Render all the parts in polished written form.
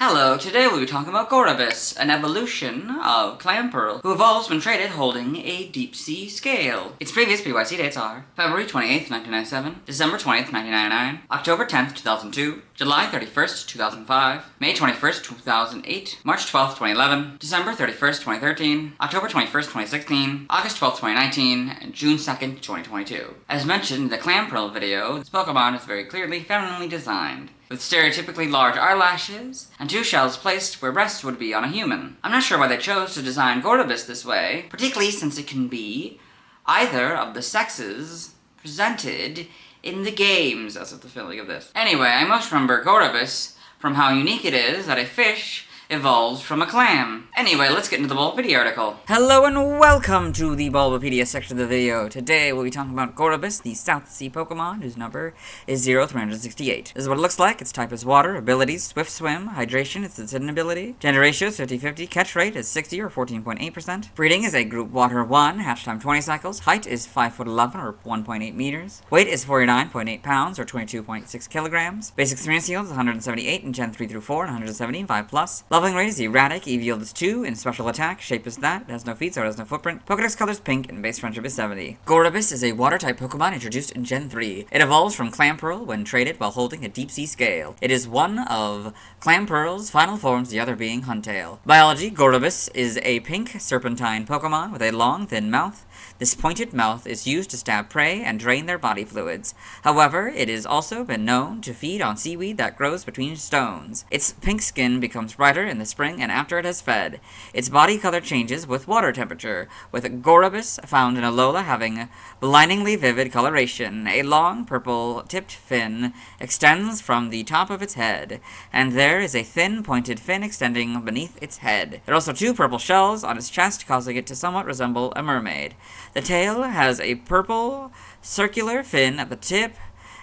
Hello, today we'll be talking about Gorebyss, an evolution of Clamperl, who evolves when traded holding a deep-sea scale. Its previous PYC dates are February 28th, 1997, December 20th, 1999, October 10th, 2002, July 31st, 2005, May 21st, 2008, March 12th, 2011, December 31st, 2013, October 21st, 2016, August 12th, 2019, and June 2nd, 2022. As mentioned in the Clamperl video, this Pokemon is very clearly femininely designed, with stereotypically large eyelashes, and two shells placed where breasts would be on a human. I'm not sure why they chose to design Gorebyss this way, particularly since it can be either of the sexes presented in the games as of the feeling of this. Anyway, I most remember Gorebyss from how unique it is that a fish evolves from a clam. Anyway, let's get into the Bulbapedia article. Hello and welcome to the Bulbapedia section of the video. Today we'll be talking about Gorebyss, the South Sea Pokemon, whose number is 0368. This is what it looks like. Its type is water, abilities, swift swim, hydration is its hidden ability, gender ratio is 50-50, catch rate is 60 or 14.8%, breeding is a group water 1, hatch time 20 cycles, height is 5'11" or 1.8 meters, weight is 49.8 pounds or 22.6 kilograms, basic experience yield is 178 in Gen 3 through 4 and 170 in 5+. Leveling rate is erratic, EV yield is 2, in special attack, shape is that, it has no feet so it has no footprint, Pokédex color is pink, and base friendship is 70. Gorebyss is a water-type Pokemon introduced in Gen 3. It evolves from Clamperl when traded while holding a deep-sea scale. It is one of Clamperl's final forms, the other being Huntail. Biology, Gorebyss is a pink serpentine Pokemon with a long, thin mouth. This pointed mouth is used to stab prey and drain their body fluids. However, it has also been known to feed on seaweed that grows between stones. Its pink skin becomes brighter in the spring and after it has fed. Its body color changes with water temperature, with Gorebyss found in Alola having blindingly vivid coloration. A long purple-tipped fin extends from the top of its head, and there is a thin pointed fin extending beneath its head. There are also two purple shells on its chest, causing it to somewhat resemble a mermaid. The tail has a purple circular fin at the tip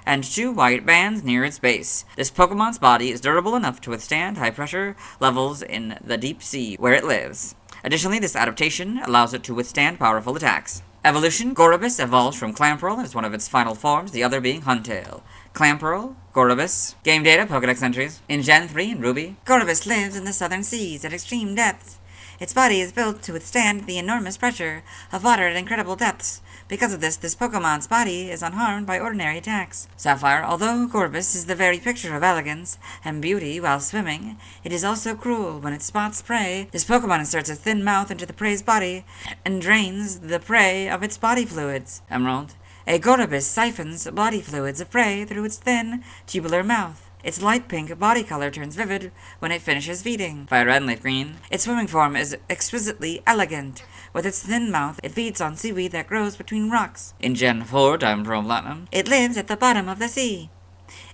and two white bands near its base. This Pokemon's body is durable enough to withstand high pressure levels in the deep sea where it lives. Additionally, this adaptation allows it to withstand powerful attacks. Evolution, Gorebyss evolves from Clamperl and is one of its final forms, the other being Huntail. Clamperl, Gorebyss. Game data, Pokédex entries. In Gen 3 and Ruby, Gorebyss lives in the southern seas at extreme depths. Its body is built to withstand the enormous pressure of water at incredible depths. Because of this Pokemon's body is unharmed by ordinary attacks. Sapphire, although Gorebyss is the very picture of elegance and beauty while swimming, it is also cruel when it spots prey. This Pokemon inserts a thin mouth into the prey's body and drains the prey of its body fluids. Emerald, a Gorebyss siphons body fluids of prey through its thin, tubular mouth. Its light pink body color turns vivid when it finishes feeding. Fire red and leaf green. Its swimming form is exquisitely elegant. With its thin mouth, it feeds on seaweed that grows between rocks. In Gen 4, Diamond Pearl Platinum, it lives at the bottom of the sea.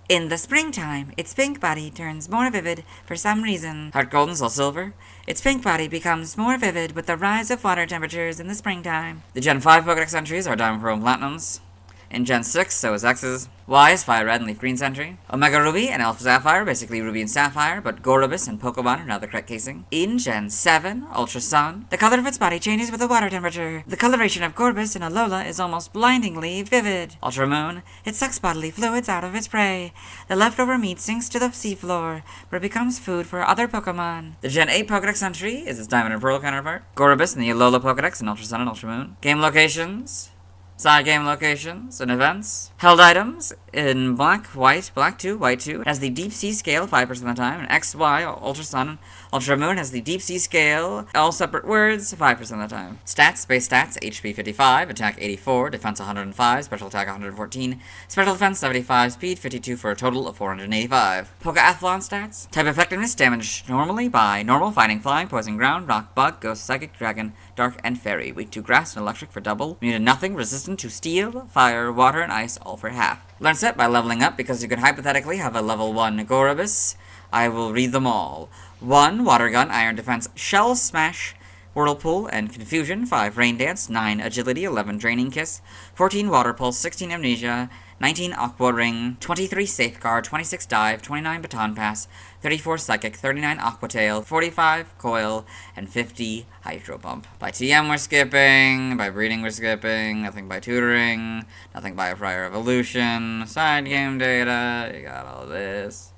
In the springtime, its pink body turns more vivid for some reason. Heart Gold and Soul Silver. Its pink body becomes more vivid with the rise of water temperatures in the springtime. The Gen 5 Pokédex entries are Diamond Pearl Platinums. In Gen 6, so is X's. Y is Fire Red and Leaf Green Sentry. Omega Ruby and Alpha Sapphire, basically Ruby and Sapphire, but Gorebyss and Pokemon are now the correct casing. In Gen 7, Ultra Sun, the color of its body changes with the water temperature. The coloration of Gorebyss and Alola is almost blindingly vivid. Ultra Moon, it sucks bodily fluids out of its prey. The leftover meat sinks to the seafloor, where it becomes food for other Pokemon. The Gen 8 Pokédex entry is its Diamond and Pearl counterpart. Gorebyss and the Alola Pokédex and Ultra Sun and Ultra Moon. Game locations. Side game locations and events. Held items in black, white, black 2, white 2 has the deep sea scale 5% of the time, and X, Y, Ultra Sun, Ultra Moon has the deep sea scale, all separate words, 5% of the time. Stats, base stats, HP 55, attack 84, defense 105, special attack 114, special defense 75, speed 52 for a total of 485. Pokeathlon stats. Type effectiveness, damage normally by normal, fighting, flying, poison, ground, rock, bug, ghost, psychic, dragon, dark, and fairy. Weak to grass and electric for double. Immune to nothing, resistant to steel, fire, water, and ice, all for half. Learn set by leveling up, because you could hypothetically have a level 1 Gorebyss. I will read them all. 1. Water Gun, Iron Defense, Shell Smash, Whirlpool, and Confusion. 5. Rain Dance, 9. Agility, 11. Draining Kiss, 14. Water Pulse, 16. Amnesia, 19 Aqua Ring, 23 Safeguard, 26 Dive, 29 Baton Pass, 34 Psychic, 39 Aqua Tail, 45 Coil, and 50 Hydro Pump. By TM we're skipping, by breeding we're skipping, nothing by tutoring, nothing by a prior evolution, side game data, you got all this.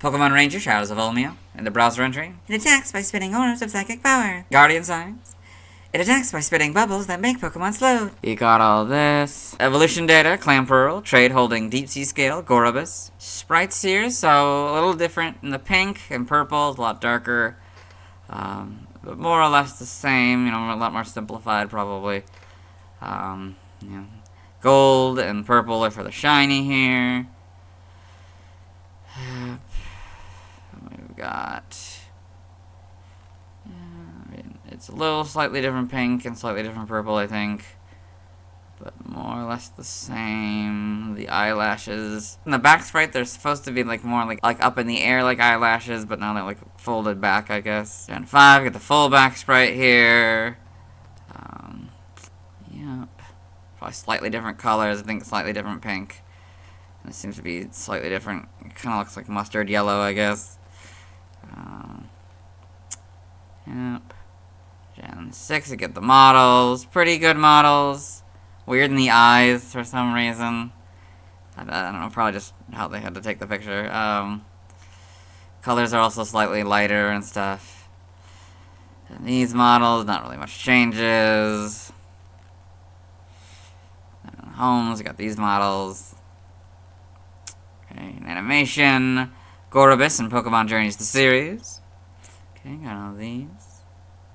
Pokemon Ranger Shadows of Olmia. In the browser entry, it attacks by spitting orbs of psychic power. Guardian signs. It attacks by spitting bubbles that make Pokemon slow. You got all this. Evolution data, Clamperl, trade holding Deep Sea Scale, Gorebyss. Sprites here, so a little different in the pink and purple, it's a lot darker. But more or less the same, a lot more simplified probably. Gold and purple are for the shiny here. We've got... it's a little slightly different pink and slightly different purple, I think. But more or less the same. The eyelashes. In the back sprite, they're supposed to be more like up in the air like eyelashes, but now they're folded back, I guess. Gen 5, get the full back sprite here. Yep. Probably slightly different colors. I think slightly different pink. And it seems to be slightly different. It kind of looks like mustard yellow, I guess. Yep. Gen 6, you get the models. Pretty good models. Weird in the eyes for some reason. I don't know, probably just how they had to take the picture. Colors are also slightly lighter and stuff. And these models, not really much changes. And homes, we got these models. Okay, animation. Gorebyss and Pokemon Journeys the series. Okay, got all these.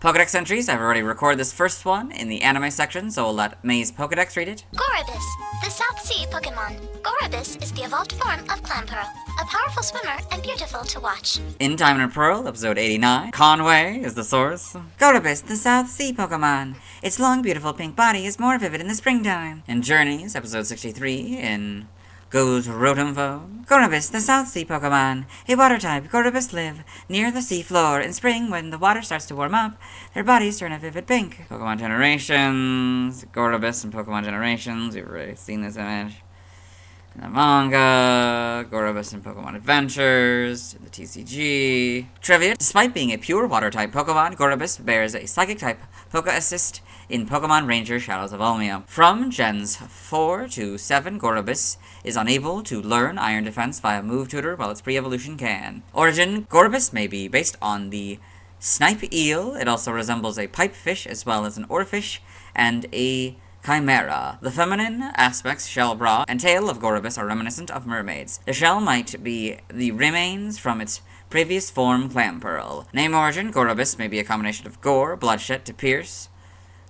Pokedex entries, I've already recorded this first one in the anime section, so we'll let May's Pokedex read it. Gorebyss, the South Sea Pokemon. Gorebyss is the evolved form of Clamperl, a powerful swimmer and beautiful to watch. In Diamond and Pearl, episode 89, Conway is the source. Gorebyss, the South Sea Pokemon. Its long, beautiful pink body is more vivid in the springtime. In Journeys, episode 63, in Goes Rotomvo. Gorebyss, the South Sea Pokemon. A water type, Gorebyss live near the sea floor. In spring, when the water starts to warm up, their bodies turn a vivid pink. Pokemon Generations, Gorebyss and Pokemon Generations. You've already seen this image. In the manga, Gorebyss and Pokemon Adventures, in the TCG. Trivia, despite being a pure water type Pokemon, Gorebyss bears a psychic type Poke Assist in Pokemon Ranger Shadows of Olmia. From Gens 4 to 7, Gorebyss is unable to learn Iron Defense via Move Tutor, while its pre-evolution can. Origin, Gorebyss may be based on the snipe eel. It also resembles a pipefish as well as an oarfish and a chimera. The feminine aspects, shell, bra, and tail of Gorebyss are reminiscent of mermaids. The shell might be the remains from its previous form, Clamperl. Name origin, Gorebyss may be a combination of gore, bloodshed to pierce,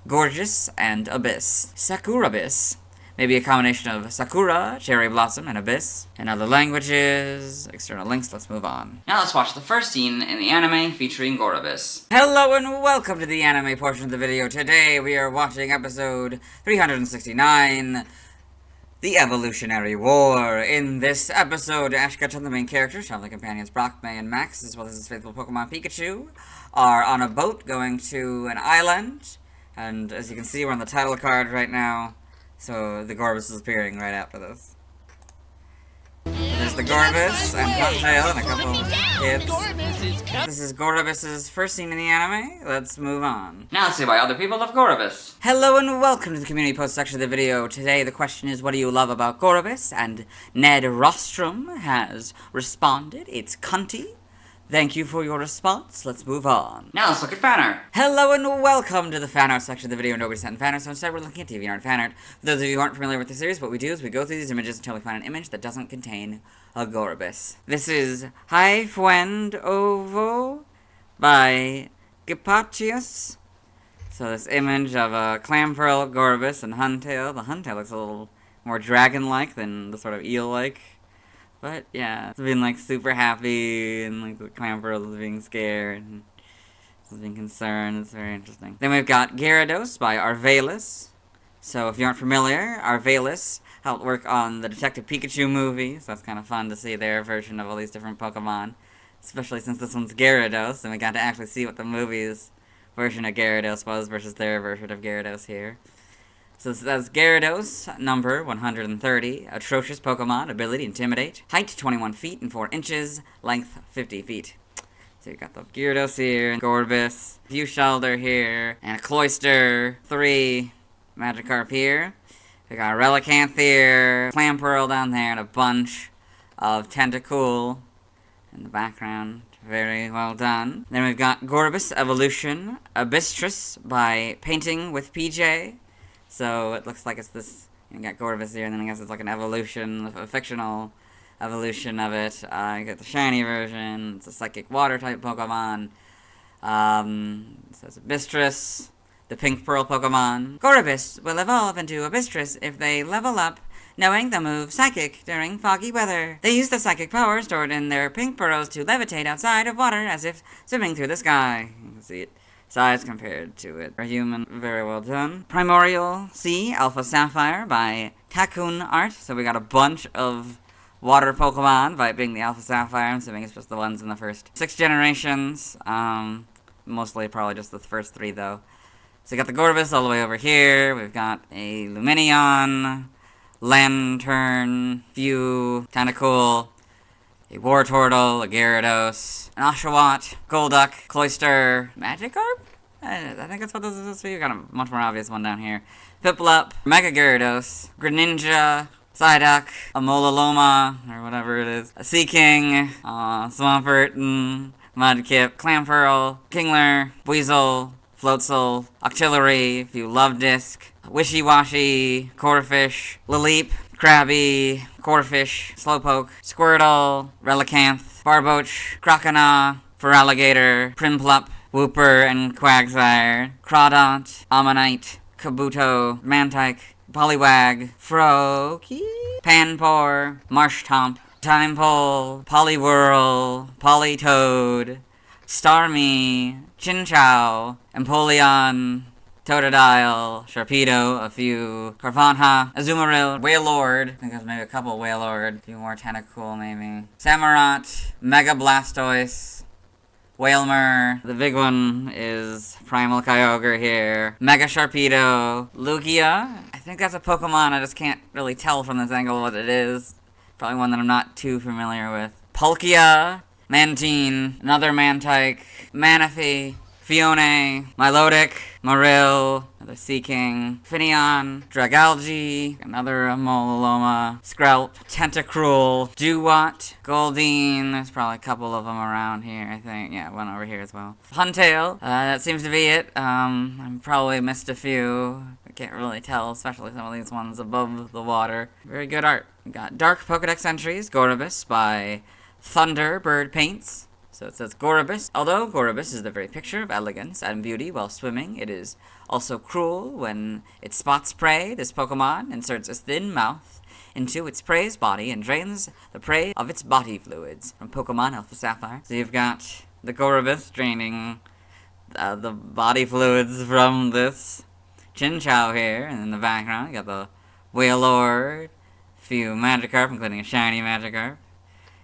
gorgeous, and abyss. Sakurabyss may be a combination of sakura, cherry blossom, and abyss. In other languages, external links, let's move on. Now let's watch the first scene in the anime featuring Gorebyss. Hello and welcome to the anime portion of the video. Today we are watching episode 369, The Evolutionary War. In this episode, Ash Ketchum, the main character, traveling companions Brock, May, and Max, as well as his faithful Pokemon Pikachu, are on a boat going to an island. And as you can see, we're on the title card right now. So the Gorebyss is appearing right after this. There's the Gorebyss and Huntail and a couple kids. This is Gorebyss's first scene in the anime. Let's move on. Now let's see why other people love Gorebyss. Hello and welcome to the community post section of the video. Today the question is, what do you love about Gorebyss? And Ned Rostrum has responded. It's cunty. Thank you for your response. Let's move on. Now let's look at fan art. Hello and welcome to the fan art section of the video. Nobody sent in fan art, so instead we're looking at DeviantArt fan art. For those of you who aren't familiar with the series, what we do is we go through these images until we find an image that doesn't contain a Gorebyss. This is Hai Fuend Ovo by Gipatius. So this image of a Clamperl, Gorebyss, and Huntail. The Huntail looks a little more dragon-like than the sort of eel-like. But, yeah, it's been, super happy, and, the Clamperl is being scared, and it's being concerned. It's very interesting. Then we've got Gyarados by Arvalis. So, if you aren't familiar, Arvalis helped work on the Detective Pikachu movie, so that's kind of fun to see their version of all these different Pokemon. Especially since this one's Gyarados, and we got to actually see what the movie's version of Gyarados was versus their version of Gyarados here. So that's Gyarados, number 130, atrocious Pokemon, ability Intimidate, height 21 feet and 4 inches, length 50 feet. So you got the Gyarados here, and Gorebyss, Viewshelter here, and a Cloyster, 3 Magikarp here. We got a Relicanth here, Clamperl down there, and a bunch of Tentacool in the background. Very well done. Then we've got Gorebyss Evolution, Abystress by Painting with PJ. So it looks like it's this, you got Gorebyss here, and then I guess it's like an evolution, a fictional evolution of it. You get the shiny version, it's a psychic water type Pokemon. It says Abystress, the pink pearl Pokemon. Gorebyss will evolve into Abystress if they level up, knowing the move Psychic during foggy weather. They use the psychic power stored in their pink pearls to levitate outside of water as if swimming through the sky. You can see it. Size compared to it. For human, very well done. Primordial Sea Alpha Sapphire by Takun Art. So we got a bunch of water Pokemon by being the Alpha Sapphire. I'm assuming it's just the ones in the first 6 generations. Mostly probably just the first 3 though. So we got the Gorebyss all the way over here. We've got a Lumineon, Lantern, Few, kinda cool. A Wartortle, a Gyarados, an Oshawott, Golduck, Cloyster, Magikarp? I think that's what this is supposed to be. We've got a much more obvious one down here. Piplup, Mega Gyarados, Greninja, Psyduck, a Mololoma, or whatever it is, a Seaking, Swampert, Mudkip, Clamperl, Kingler, Weasel, Floatzel, Octillery, Few Love Disc, Wishy-Washy, Corphish, Lileep, Krabby, Corphish, Slowpoke, Squirtle, Relicanth, Barboach, Croconaw, Feraligatr, Primplup, Wooper and Quagsire, Crawdont, Ammonite, Kabuto, Mantike, Poliwag, Froakie, Panpour, Marshtomp, Timepole, Poliwhirl, Politoed, Starmie, Chinchou, Empoleon, Totodile, Sharpedo, a few, Carvanha, Azumarill, Wailord, I think there's maybe a couple Wailord, a few more Tentacool maybe, Samurott, Mega Blastoise, Wailmer, the big one is Primal Kyogre here, Mega Sharpedo, Lugia, I think that's a Pokemon, I just can't really tell from this angle what it is, probably one that I'm not too familiar with, Palkia, Mantine, another Mantike, Manaphy, Fione, Milotic, Marill, another Seaking, Finneon, Dragalge, another Mololoma, Skrelp, Tentacruel, Dewott, Goldeen, there's probably a couple of them around here, I think. Yeah, one over here as well. Huntail, that seems to be it. I probably missed a few. I can't really tell, especially some of these ones above the water. Very good art. We got Dark Pokedex Entries, Gorebyss by Thunderbird Paints. So it says Gorebyss. Although Gorebyss is the very picture of elegance and beauty while swimming, it is also cruel when it spots prey. This Pokemon inserts its thin mouth into its prey's body and drains the prey of its body fluids. From Pokemon Alpha Sapphire. So you've got the Gorebyss draining the body fluids from this Chinchou here. And in the background, you got the Wailord, a few Magikarp, including a shiny Magikarp,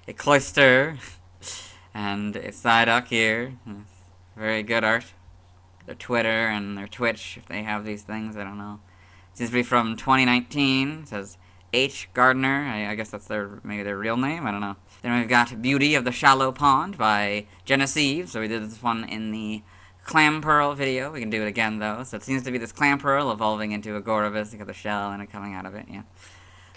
a Cloyster, and a Psyduck here. Very good art. Their Twitter and their Twitch, if they have these things, I don't know. It seems to be from 2019. It says H. Gardner. I guess that's maybe their real name. I don't know. Then we've got Beauty of the Shallow Pond by Geneseve. So we did this one in the Clamperl video. We can do it again, though. So it seems to be this Clamperl evolving into a Gorebyss. You got the shell and it coming out of it, yeah.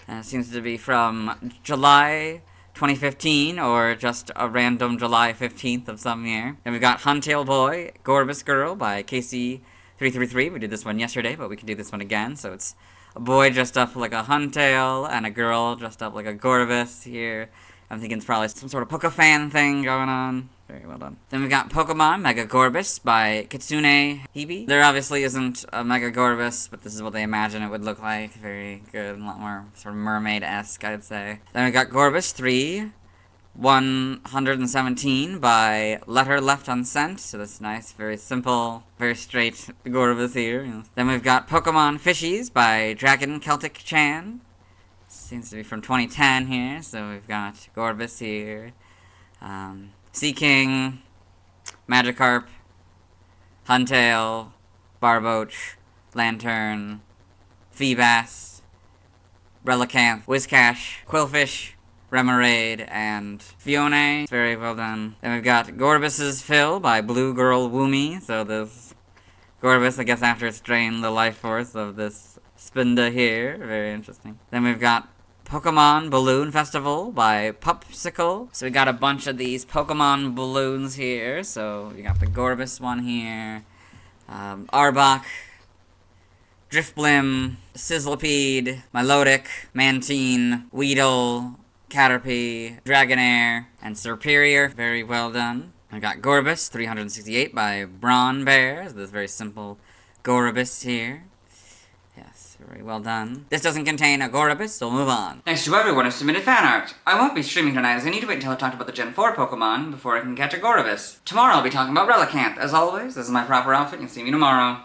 And it seems to be from July 2015, or just a random July 15th of some year. And we've got Huntail Boy, Gorebyss Girl by Casey333. We did this one yesterday, but we can do this one again. So it's a boy dressed up like a Huntail, and a girl dressed up like a Gorebyss here. I'm thinking it's probably some sort of Pokefan thing going on. Very well done. Then we got Pokemon Mega Gorebyss by Kitsune Hibi. There obviously isn't a Mega Gorebyss, but this is what they imagine it would look like. Very good, a lot more sort of mermaid-esque, I'd say. Then we got Gorebyss 3, 117 by Letter Left Unsent. So that's nice, very simple, very straight Gorebyss here. Then we've got Pokemon Fishies by Dragon Celtic Chan. Seems to be from 2010 here, so we've got Gorebyss here. Seaking, Magikarp, Huntail, Barboach, Lantern, Feebas, Relicanth, Whiscash, Quillfish, Remoraid, and Fione. Very well done. Then we've got Gorebyss's Fill by Blue Girl Woomy. So this Gorebyss, I guess after it's drained the life force of this Spinda here. Very interesting. Then we've got Pokemon Balloon Festival by Pupsicle. So we got a bunch of these Pokemon balloons here. So you got the Gorebyss one here, Arbok, Drifblim, Sizzlipede, Milotic, Mantine, Weedle, Caterpie, Dragonair, and Serperior. Very well done. I got Gorebyss 368 by Brawn Bear. This very simple Gorebyss here. Yes, very well done. This doesn't contain a Gorebyss, so we'll move on. Thanks to everyone who submitted fan art. I won't be streaming tonight as I need to wait until I've talked about the Gen 4 Pokemon before I can catch a Gorebyss. Tomorrow I'll be talking about Relicanth. As always, this is my proper outfit. You'll see me tomorrow.